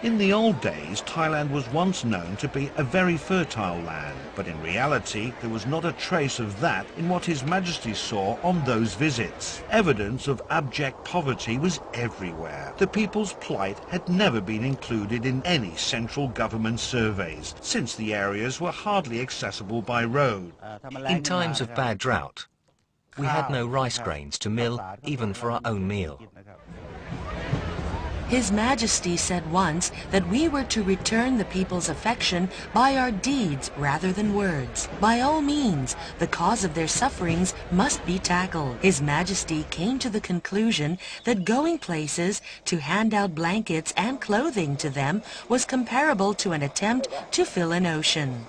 In the old days, Thailand was once known to be a very fertile land, but in reality there was not a trace of that in what His Majesty saw on those visits. Evidence of abject poverty was everywhere. The people's plight had never been included in any central government surveys, since the areas were hardly accessible by road. In times of bad drought, we had no rice grains to mill even for our own meal. His Majesty said once that we were to return the people's affection by our deeds rather than words. By all means, the cause of their sufferings must be tackled. His Majesty came to the conclusion that going places to hand out blankets and clothing to them was comparable to an attempt to fill an ocean.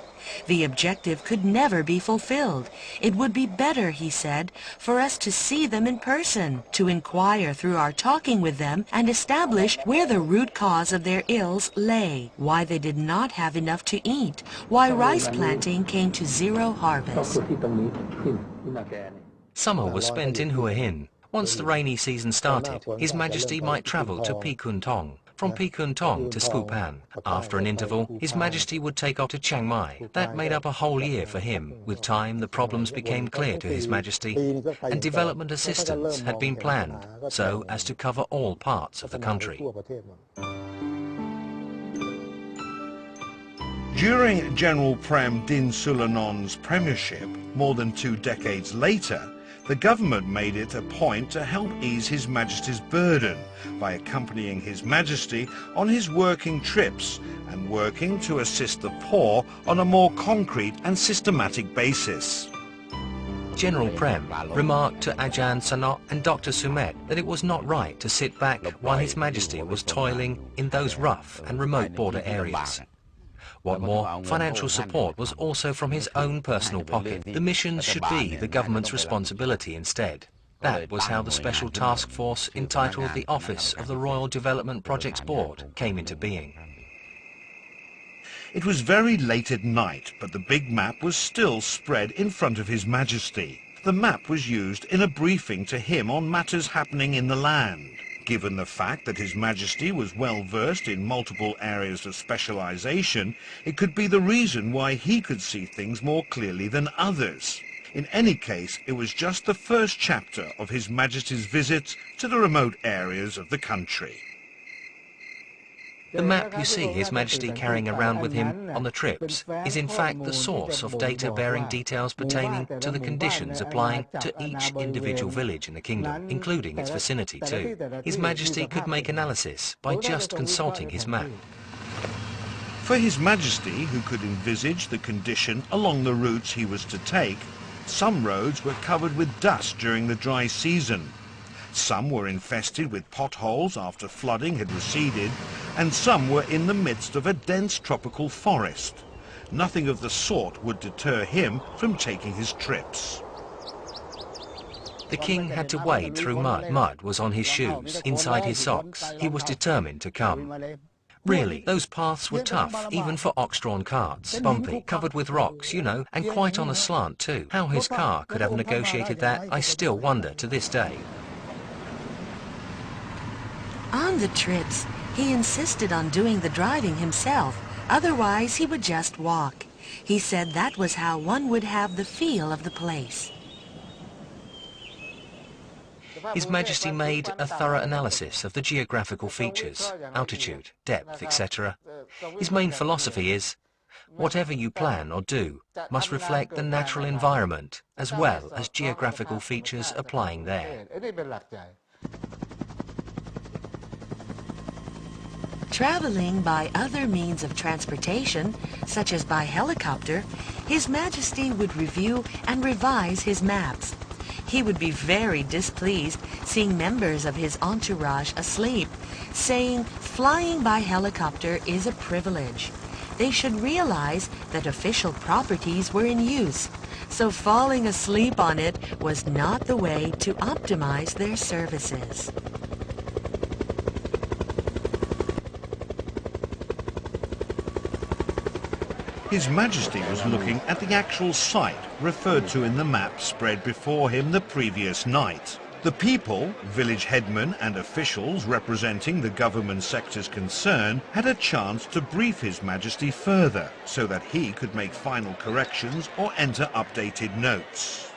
The objective could never be fulfilled. It would be better, he said, for us to see them in person, to inquire through our talking with them and establish where the root cause of their ills lay, why they did not have enough to eat, why rice planting came to zero harvest. Summer was spent in Hua Hin. Once the rainy season started, His Majesty might travel to Pi Kun Thong. From Pi Kun Thong to Skupan. After an interval, His Majesty would take off to Chiang Mai. That made up a whole year for him. With time, the problems became clear to His Majesty, and development assistance had been planned so as to cover all parts of the country. During General Prem Din Sulanon's premiership, more than 2 decades later, the government made it a point to help ease His Majesty's burden by accompanying His Majesty on his working trips and working to assist the poor on a more concrete and systematic basis. General Prem remarked to Ajahn Sanot and Dr. Sumet that it was not right to sit back while His Majesty was toiling in those rough and remote border areas. What more, financial support was also from his own personal pocket. The missions should be the government's responsibility instead. That was how the special task force entitled the Office of the Royal Development Projects Board came into being. It was very late at night, but the big map was still spread in front of His Majesty. The map was used in a briefing to him on matters happening in the land. Given the fact that His Majesty was well versed in multiple areas of specialization, it could be the reason why he could see things more clearly than others. In any case, it was just the first chapter of His Majesty's visits to the remote areas of the country. The map you see His Majesty carrying around with him on the trips is in fact the source of data bearing details pertaining to the conditions applying to each individual village in the kingdom, including its vicinity too. His Majesty could make analysis by just consulting his map. For His Majesty, who could envisage the condition along the routes he was to take, some roads were covered with dust during the dry season. Some were infested with potholes after flooding had receded, and some were in the midst of a dense tropical forest. Nothing of the sort would deter him from taking his trips. The king had to wade through mud. Mud was on his shoes, inside his socks. He was determined to come. Really, those paths were tough, even for ox-drawn carts. Bumpy, covered with rocks, you know, and quite on a slant too. How his car could have negotiated that, I still wonder to this day. On the trips, he insisted on doing the driving himself, otherwise he would just walk. He said that was how one would have the feel of the place. His Majesty made a thorough analysis of the geographical features, altitude, depth, etc. His main philosophy is, whatever you plan or do must reflect the natural environment as well as geographical features applying there. Traveling by other means of transportation, such as by helicopter, His Majesty would review and revise his maps. He would be very displeased seeing members of his entourage asleep, saying flying by helicopter is a privilege. They should realize that official properties were in use, so falling asleep on it was not the way to optimize their services. His Majesty was looking at the actual site referred to in the map spread before him the previous night. The people, village headmen and officials representing the government sectors concerned had a chance to brief His Majesty further so that he could make final corrections or enter updated notes.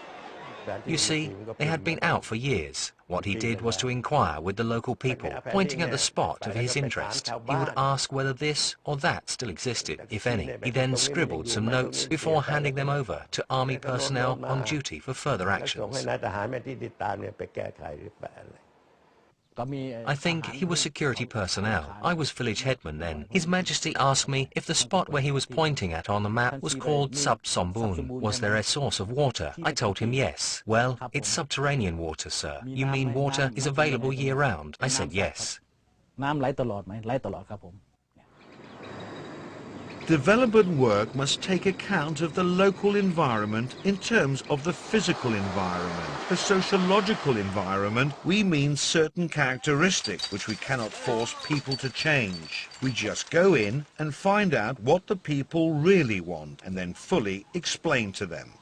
You see, they had been out for years. What he did was to inquire with the local people, pointing at the spot of his interest. He would ask whether this or that still existed, if any. He then scribbled some notes before handing them over to army personnel on duty for further actions. I think he was security personnel. I was village headman then. His Majesty asked me if the spot where he was pointing at on the map was called Sub Sombun. Was there a source of water? I told him yes. Well, it's subterranean water, sir. You mean water is available year-round? I said yes. Development work must take account of the local environment in terms of the physical environment. The sociological environment, we mean certain characteristics which we cannot force people to change. We just go in and find out what the people really want and then fully explain to them.